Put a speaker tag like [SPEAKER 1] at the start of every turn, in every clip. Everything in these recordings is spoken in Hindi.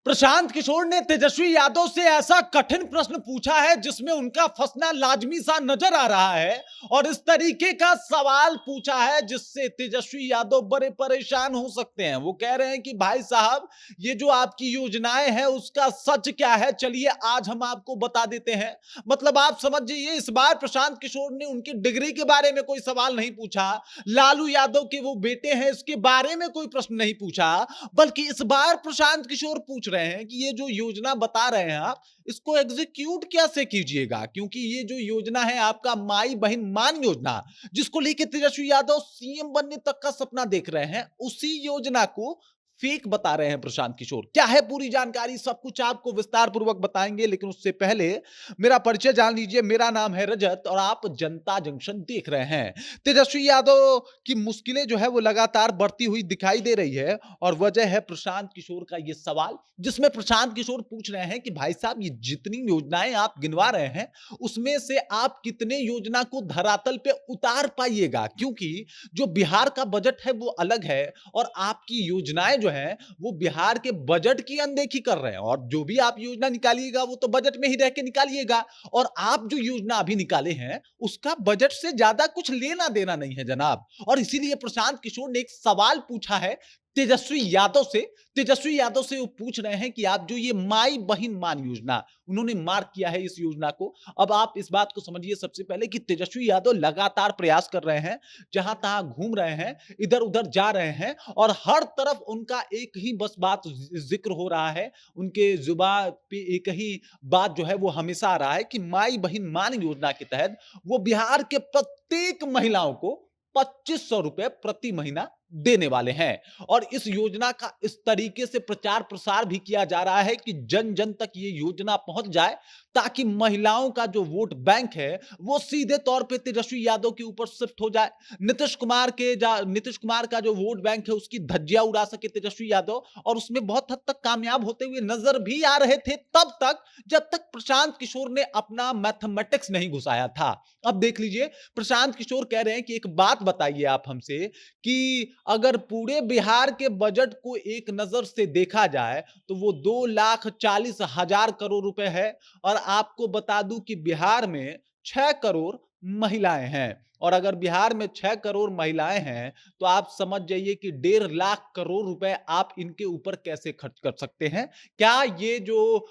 [SPEAKER 1] प्रशांत किशोर ने तेजस्वी यादव से ऐसा कठिन प्रश्न पूछा है जिसमें उनका फंसना लाजमी सा नजर आ रहा है और इस तरीके का सवाल पूछा है जिससे तेजस्वी यादव बड़े परेशान हो सकते हैं। वो कह रहे हैं कि भाई साहब, ये जो आपकी योजनाएं हैं उसका सच क्या है, चलिए आज हम आपको बता देते हैं। मतलब आप समझ जाइए, इस बार प्रशांत किशोर ने उनकी डिग्री के बारे में कोई सवाल नहीं पूछा, लालू यादव के वो बेटे हैं इसके बारे में कोई प्रश्न नहीं पूछा, बल्कि इस बार प्रशांत किशोर पूछ रहे हैं कि ये जो योजना बता रहे हैं आप, इसको एग्जीक्यूट कैसे कीजिएगा, क्योंकि ये जो योजना है आपका माई बहन मान योजना, जिसको लेके तेजस्वी यादव सीएम बनने तक का सपना देख रहे हैं, उसी योजना को फेक बता रहे हैं प्रशांत किशोर। क्या है पूरी जानकारी, सब कुछ आपको विस्तार पूर्वक बताएंगे, लेकिन उससे पहले मेरा परिचय जान लीजिए। मेरा नाम है रजत और आप जनता जंक्शन देख रहे हैं। तेजस्वी यादव की मुश्किलें जो है वो लगातार बढ़ती हुई दिखाई दे रही है और वजह है प्रशांत किशोर का ये सवाल, जिसमें प्रशांत किशोर पूछ रहे हैं कि भाई साहब, ये जितनी योजनाएं आप गिनवा रहे हैं उसमें से आप कितने योजना को धरातल पे उतार पाइएगा, क्योंकि जो बिहार का बजट है वो अलग है और आपकी योजनाएं जो है वो बिहार के बजट की अनदेखी कर रहे हैं। और जो भी आप योजना निकालिएगा वो तो बजट में ही रह के निकालिएगा, और आप जो योजना अभी निकाले हैं उसका बजट से ज्यादा कुछ लेना देना नहीं है जनाब। और इसीलिए प्रशांत किशोर ने एक सवाल पूछा है तेजस्वी यादव से। तेजस्वी यादव से वो पूछ रहे हैं कि आप जो ये माई बहिन मान योजना, उन्होंने मार्क किया है इस योजना को। अब आप इस बात को समझिए सबसे पहले कि तेजस्वी यादव लगातार प्रयास कर रहे हैं, जहां तहां घूम रहे हैं, इधर उधर जा रहे हैं और हर तरफ उनका एक ही बस बात जिक्र हो रहा है। उनके जुबान पे एक ही बात जो है वो हमेशा आ रहा है कि माई बहिन मान योजना के तहत वो बिहार के प्रत्येक महिलाओं को 2500 रुपए प्रति महीना देने वाले हैं। और इस योजना का इस तरीके से प्रचार प्रसार भी किया जा रहा है कि जन जन तक ये योजना पहुंच जाए, ताकि महिलाओं का जो वोट बैंक है वो सीधे तौर पे तेजस्वी यादव के ऊपर शिफ्ट हो जाए। नीतीश कुमार का जो वोट बैंक है उसकी धज्जियां उड़ा सके तेजस्वी यादव, और उसमें बहुत हद तक कामयाब होते हुए नजर भी आ रहे थे तब तक, जब तक प्रशांत किशोर ने अपना मैथमेटिक्स नहीं घुसाया था। अब देख लीजिए, प्रशांत किशोर कह रहे हैं कि एक बात बताइए आप हमसे कि अगर पूरे बिहार के बजट को एक नजर से देखा जाए तो वो 2,40,000 करोड़ रुपए है। और आपको बता दूं कि बिहार में 6 करोड़ महिलाएं हैं, और अगर बिहार में 6 करोड़ महिलाएं हैं तो आप समझ जाइए कि 1.5 लाख करोड़ रुपए आप इनके ऊपर कैसे खर्च कर सकते हैं। क्या ये जो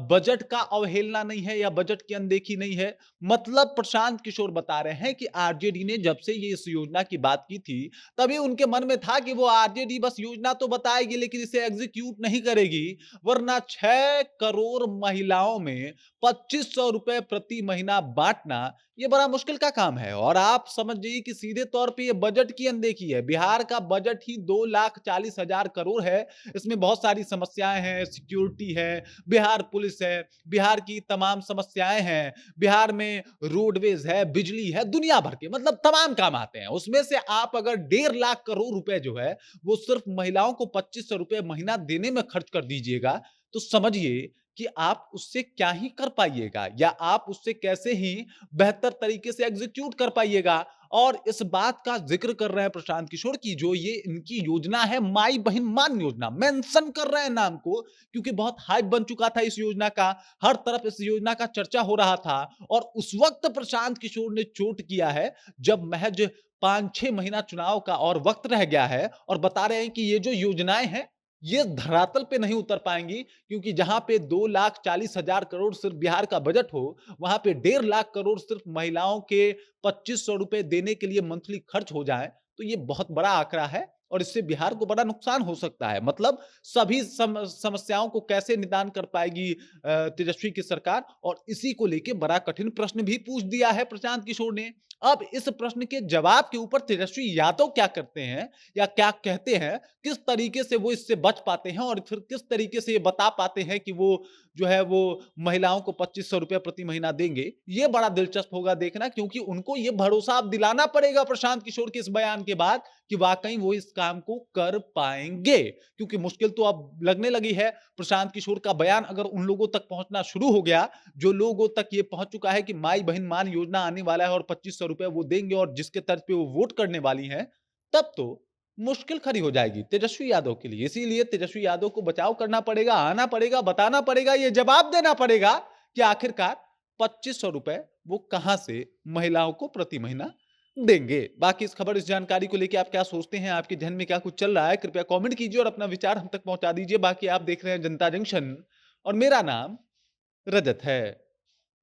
[SPEAKER 1] बजट का अवहेलना नहीं है या बजट की अनदेखी नहीं है? मतलब प्रशांत किशोर बता रहे हैं कि आरजेडी ने जब से ये इस योजना की बात की थी, तभी उनके मन में था कि वो आरजेडी बस योजना तो बताएगी लेकिन इसे एग्जीक्यूट नहीं करेगी, वरना 6 करोड़ महिलाओं में 2500 रुपए प्रति महीना बांटना ये बड़ा मुश्किल का काम है। और आप समझ जाइए कि सीधे तौर पे ये बजट की अनदेखी है। बिहार का बजट ही 2,40,000 करोड़ है। इसमें बहुत सारी समस्याएं हैं, सिक्योरिटी है, बिहार पुलिस है, बिहार की तमाम समस्याएं हैं, बिहार में रोडवेज है, बिजली है, दुनिया भर के मतलब तमाम काम आते हैं। उसमें से आप अगर 1.5 लाख करोड़ रुपए जो है वो सिर्फ महिलाओं को 2500 रुपए महीना देने में खर्च कर दीजिएगा, तो समझिए कि आप उससे क्या ही कर पाइएगा, या आप उससे कैसे ही बेहतर तरीके से एग्जीक्यूट कर पाइएगा। और इस बात का जिक्र कर रहे हैं प्रशांत किशोर की जो ये इनकी योजना है माई बहन मान योजना, मेंशन कर रहे हैं नाम को, क्योंकि बहुत हाइप बन चुका था इस योजना का, हर तरफ इस योजना का चर्चा हो रहा था। और उस वक्त प्रशांत किशोर ने चोट किया है जब महज 5-6 महीना चुनाव का और वक्त रह गया है, और बता रहे हैं कि ये जो योजनाएं हैं ये धरातल पे नहीं उतर पाएंगी, क्योंकि जहां पे 2,40,000 करोड़ सिर्फ बिहार का बजट हो, वहां पे 1.5 लाख करोड़ सिर्फ महिलाओं के 2500 रुपए देने के लिए मंथली खर्च हो जाए, तो ये बहुत बड़ा आंकड़ा है और इससे बिहार को बड़ा नुकसान हो सकता है। मतलब सभी समस्याओं को कैसे निदान कर पाएगी तेजस्वी की सरकार, और इसी को लेके बड़ा कठिन प्रश्न भी पूछ दिया है प्रशांत किशोर ने। अब इस प्रश्न के जवाब के ऊपर तेजस्वी यादव क्या करते हैं या क्या कहते हैं, किस तरीके से वो इससे बच पाते हैं, और फिर किस तरीके से ये बता पाते हैं कि वो जो है वो महिलाओं को 2500 रुपए प्रति महीना देंगे, ये बड़ा दिलचस्प होगा देखना, क्योंकि उनको ये भरोसा अब दिलाना पड़ेगा प्रशांत किशोर के इस बयान के बाद कि वाकई वो इस काम को कर पाएंगे। क्योंकि मुश्किल तो अब लगने लगी है। प्रशांत किशोर का बयान अगर उन लोगों तक पहुंचना शुरू हो गया जो लोगों तक ये पहुंच चुका है कि माई बहन मान योजना आने वाला है और 2500 रुपए वो देंगे और जिसके तर्ज पे वो वोट करने वाली है, तब तो मुश्किल खड़ी हो जाएगी तेजस्वी यादव के लिए। इसीलिए तेजस्वी यादव को बचाव करना पड़ेगा, आना पड़ेगा, बताना पड़ेगा, ये जवाब देना पड़ेगा कि आखिरकार 2500 रुपए वो कहां से महिलाओं को प्रति महीना देंगे। बाकी इस खबर, इस जानकारी को लेके आप क्या सोचते हैं? आपके ज़हन में क्या कुछ चल रहा है? कृपया कमेंट कीजिए और अपना विचार हम तक पहुंचा दीजिए। बाकी आप देख रहे हैं जनता जंक्शन और मेरा नाम रजत है।